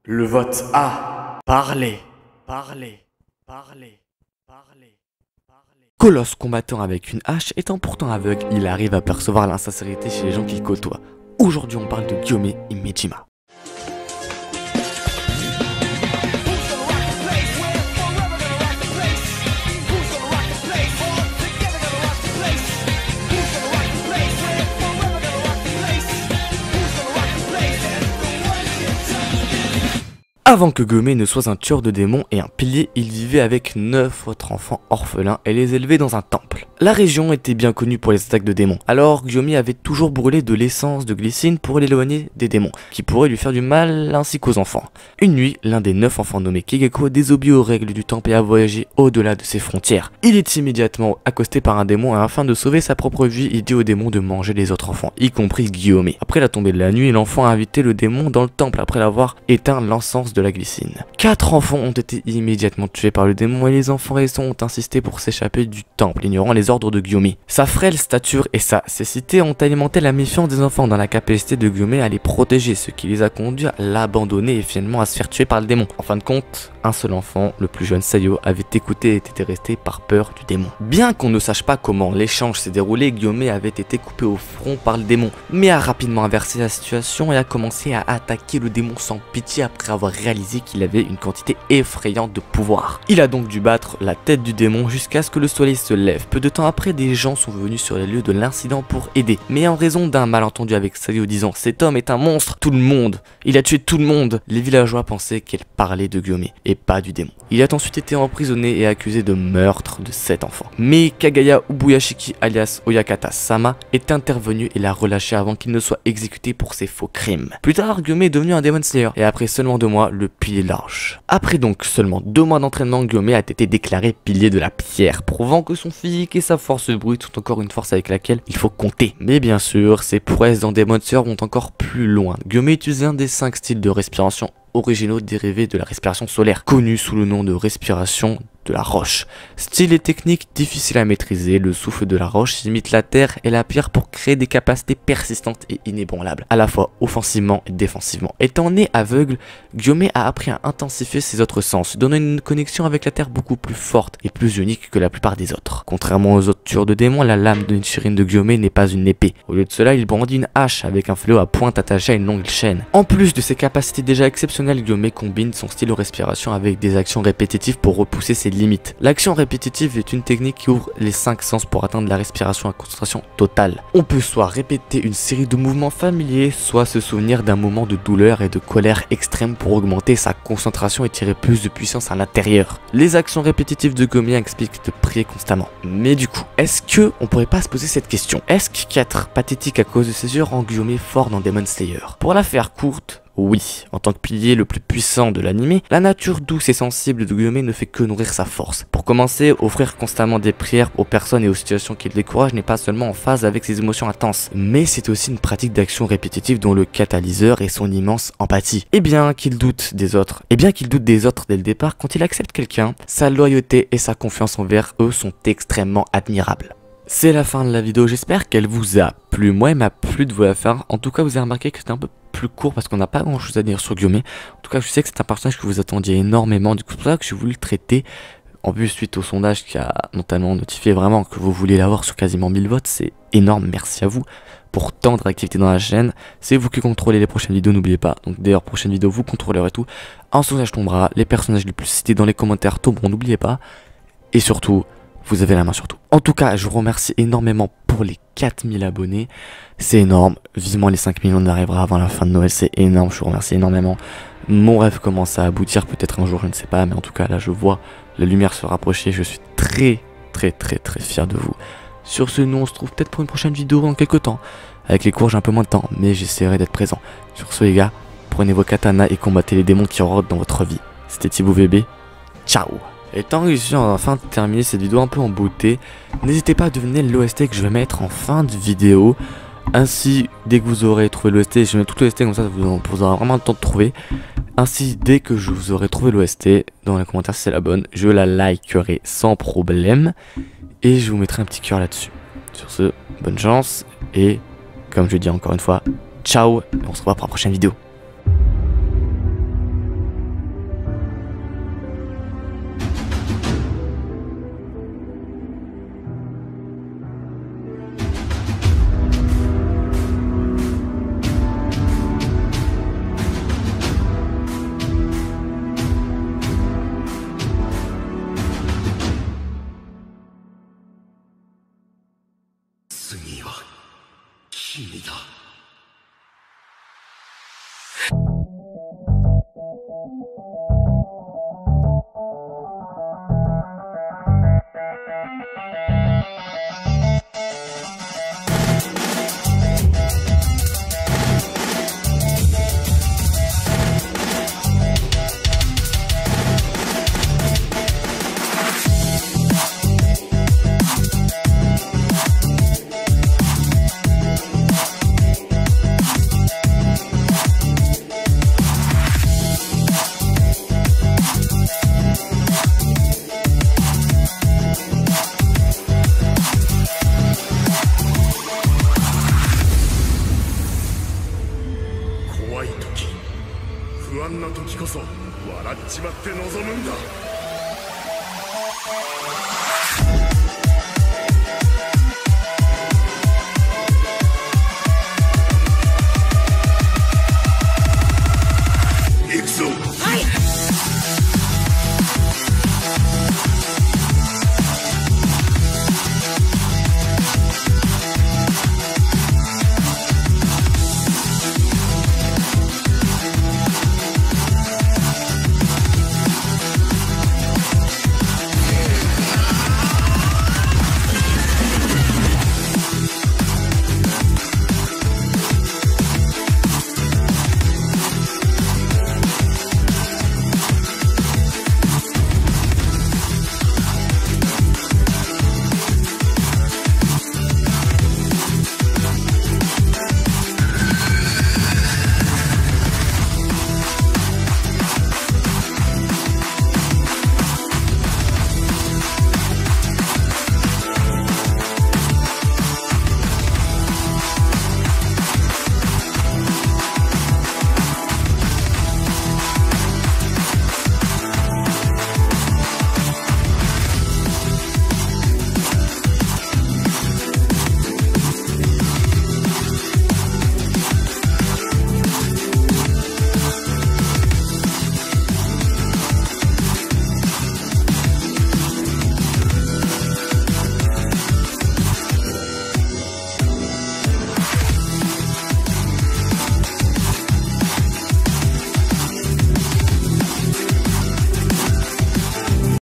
Le vote a parlé, parlé, parlé, parlé, parlé. Colosse combattant avec une hache étant pourtant aveugle, il arrive à percevoir l'insincérité chez les gens qu'il côtoie. Aujourd'hui on parle de Gyome Imejima. Avant que Gyome ne soit un tueur de démons et un pilier, il vivait avec 9 autres enfants orphelins et les élevait dans un temple. La région était bien connue pour les attaques de démons, alors Gyome avait toujours brûlé de l'essence de glycine pour l'éloigner des démons, qui pourraient lui faire du mal ainsi qu'aux enfants. Une nuit, l'un des 9 enfants nommé Kigeko désobéit aux règles du temple et a voyagé au-delà de ses frontières. Il est immédiatement accosté par un démon et afin de sauver sa propre vie, il dit au démon de manger les autres enfants, y compris Gyome. Après la tombée de la nuit, l'enfant a invité le démon dans le temple après l'avoir éteint l'encens de la glycine. 4 enfants ont été immédiatement tués par le démon et les enfants restants ont insisté pour s'échapper du temple, ignorant les ordres de Gyome. Sa frêle stature et sa cécité ont alimenté la méfiance des enfants dans la capacité de Gyome à les protéger, ce qui les a conduits à l'abandonner et finalement à se faire tuer par le démon. En fin de compte, un seul enfant, le plus jeune Sayo, avait écouté et était resté par peur du démon. Bien qu'on ne sache pas comment l'échange s'est déroulé, Gyome avait été coupé au front par le démon, mais a rapidement inversé la situation et a commencé à attaquer le démon sans pitié après avoir réalisé qu'il avait une quantité effrayante de pouvoir. Il a donc dû battre la tête du démon jusqu'à ce que le soleil se lève. Peu de temps après, des gens sont venus sur les lieux de l'incident pour aider, mais en raison d'un malentendu avec Sayo disant « cet homme est un monstre, tout le monde, il a tué tout le monde », les villageois pensaient qu'elle parlait de Gyome et pas du démon. Il a ensuite été emprisonné et accusé de meurtre de 7 enfants. Mais Kagaya Ubuyashiki alias Oyakata-sama est intervenu et l'a relâché avant qu'il ne soit exécuté pour ses faux crimes. Plus tard, Gyome est devenu un Demon Slayer et après seulement 2 mois, le pilier de l'arche. Après donc seulement 2 mois d'entraînement, Gyome a été déclaré pilier de la pierre, prouvant que son physique et sa force brute sont encore une force avec laquelle il faut compter. Mais bien sûr, ses prouesses dans Demon Slayer vont encore plus loin. Gyome utilise un des 5 styles de respiration originaux dérivés de la respiration solaire, connu sous le nom de respiration de la roche. Style et technique difficile à maîtriser, le souffle de la roche imite la terre et la pierre pour créer des capacités persistantes et inébranlables, à la fois offensivement et défensivement. Étant né aveugle, Gyome a appris à intensifier ses autres sens, donnant une connexion avec la terre beaucoup plus forte et plus unique que la plupart des autres. Contrairement aux autres tueurs de démons, la lame de Nichirin de Gyome n'est pas une épée. Au lieu de cela, il brandit une hache avec un fléau à pointe attaché à une longue chaîne. En plus de ses capacités déjà exceptionnelles, Gyome combine son style de respiration avec des actions répétitives pour repousser ses limites. L'action répétitive est une technique qui ouvre les 5 sens pour atteindre la respiration à concentration totale. On peut soit répéter une série de mouvements familiers, soit se souvenir d'un moment de douleur et de colère extrême pour augmenter sa concentration et tirer plus de puissance à l'intérieur. Les actions répétitives de Gyome expliquent de prier constamment. Mais du coup, est-ce que on pourrait pas se poser cette question? Est-ce qu'être pathétique à cause de ses yeux rend Gyome fort dans Demon Slayer? Pour la faire courte, oui, en tant que pilier le plus puissant de l'anime, la nature douce et sensible de Gyome ne fait que nourrir sa force. Pour commencer, offrir constamment des prières aux personnes et aux situations qui le découragent n'est pas seulement en phase avec ses émotions intenses, mais c'est aussi une pratique d'action répétitive dont le catalyseur est son immense empathie. Et bien qu'il doute des autres dès le départ, quand il accepte quelqu'un, sa loyauté et sa confiance envers eux sont extrêmement admirables. C'est la fin de la vidéo, j'espère qu'elle vous a plu. Moi, elle m'a plu de vous la faire. En tout cas, vous avez remarqué que c'était un peu plus court parce qu'on n'a pas grand chose à dire sur Gyome. En tout cas, je sais que c'est un personnage que vous attendiez énormément, du coup, c'est pour ça que j'ai voulu le traiter. En plus, suite au sondage qui a notamment notifié vraiment que vous vouliez l'avoir sur quasiment 1000 votes, c'est énorme, merci à vous pour tant de réactivité dans la chaîne. C'est vous qui contrôlez les prochaines vidéos, n'oubliez pas. Donc d'ailleurs, prochaine vidéo, vous contrôlerez tout. Un sondage tombera, les personnages les plus cités dans les commentaires tomberont, n'oubliez pas. Et surtout, vous avez la main sur tout. En tout cas, je vous remercie énormément pour les 4000 abonnés. C'est énorme. Vivement les 5 millions arrivera avant la fin de Noël. C'est énorme. Je vous remercie énormément. Mon rêve commence à aboutir peut-être un jour, je ne sais pas. Mais en tout cas, là, je vois la lumière se rapprocher. Je suis très fier de vous. Sur ce, nous, on se trouve peut-être pour une prochaine vidéo dans quelques temps. Avec les cours, j'ai un peu moins de temps, mais j'essaierai d'être présent. Sur ce, les gars, prenez vos katanas et combattez les démons qui rôdent dans votre vie. C'était Thibaut VB. Ciao. Et tant que je suis enfin de terminer cette vidéo un peu en beauté, n'hésitez pas à deviner l'OST que je vais mettre en fin de vidéo. Ainsi, dès que vous aurez trouvé l'OST, je mets toute l'OST comme ça, vous aurez vraiment le temps de trouver. Ainsi, dès que je vous aurai trouvé l'OST, dans les commentaires si c'est la bonne, je la likerai sans problème. Et je vous mettrai un petit cœur là-dessus. Sur ce, bonne chance, et comme je dis encore une fois, ciao, et on se revoit pour la prochaine vidéo. 不安な時こそ笑っちまって臨むんだ。